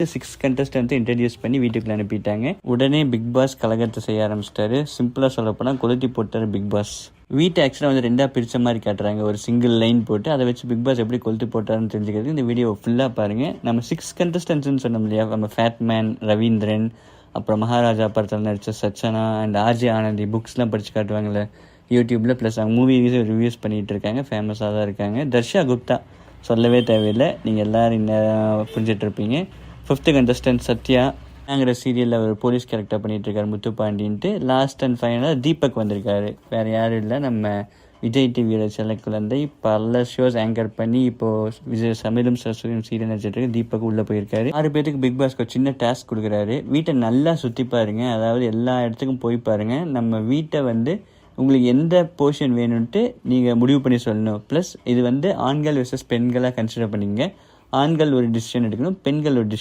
6 contestant introduce பண்ணி வீட்டுக்குள்ள அனுப்பிட்டாங்க. உடனே பிக் பாஸ் கலகத்தை செய்ய ஆரம்பிச்சிட்டாரு. சிம்பிளா சொல்ல போனா கொளுத்தி போட்டாரு பிக் பாஸ். வீட்டை ஆக்சுவலாக வந்து 2 பிரிச்ச மாதிரி காட்டுறாங்க. ஒரு சிங்கிள் லைன் போட்டு அதை வச்சு பிக் பாஸ் எப்படி கொளுத்து போட்டாருன்னு தெரிஞ்சுக்கிறது இந்த வீடியோ ஃபுல்லாக பாருங்க. நம்ம 6 கண்டஸ்டன்ட்ஸ்னு சொன்னோம் இல்லையா, நம்ம ஃபேட்மேன், ரவீந்திரன், அப்புறம் மகாராஜா படத்தில் நடித்த சச்சனா அண்ட் ஆர்ஜே ஆனந்தி புக்ஸ்லாம் படித்து காட்டுவாங்கள்ல யூடியூப்பில். ப்ளஸ் அவங்க மூவிஸும் ரிவ்யூஸ் பண்ணிகிட்டு இருக்காங்க, ஃபேமஸாக தான் இருக்காங்க. தர்ஷா குப்தா சொல்லவே தேவையில்லை, நீங்கள் எல்லோரும் இன்னும் புரிஞ்சிட்ருப்பீங்க. 5th கண்டஸ்டன்ட் சத்யா நாங்கிற சீரியலில் ஒரு போலீஸ் கேரக்டர் பண்ணிகிட்டு இருக்காரு முத்துப்பாண்டின்ட்டு. லாஸ்ட் அண்ட் ஃபைனலாக தீபக் வந்திருக்காரு. வேறு யாரும் இல்லை, நம்ம விஜய் டிவியோட செல்ல குழந்தை. பல ஷோஸ் ஆங்கர் பண்ணி இப்போது விஜய் சமையலும் சரஸ்வதியும் சீரியல் நடிச்சிட்டு தீபக் உள்ளே போயிருக்காரு. 6 பேருக்கு பிக் பாஸ்க்கு ஒரு சின்ன டாஸ்க் கொடுக்குறாரு. வீட்டை நல்லா சுற்றி பாருங்க, அதாவது எல்லா இடத்துக்கும் போய் பாருங்க. நம்ம வீட்டை வந்து உங்களுக்கு எந்த போர்ஷன் வேணும்ன்ட்டு நீங்கள் முடிவு பண்ணி சொல்லணும். ப்ளஸ் இது வந்து ஆண்கள் வெர்சஸ் பெண்களாக கன்சிடர் பண்ணிங்க. ஆண்கள் ஒரு டிசிஷன் எடுக்கணும், பெண்கள் ஒரு டிசிஷன்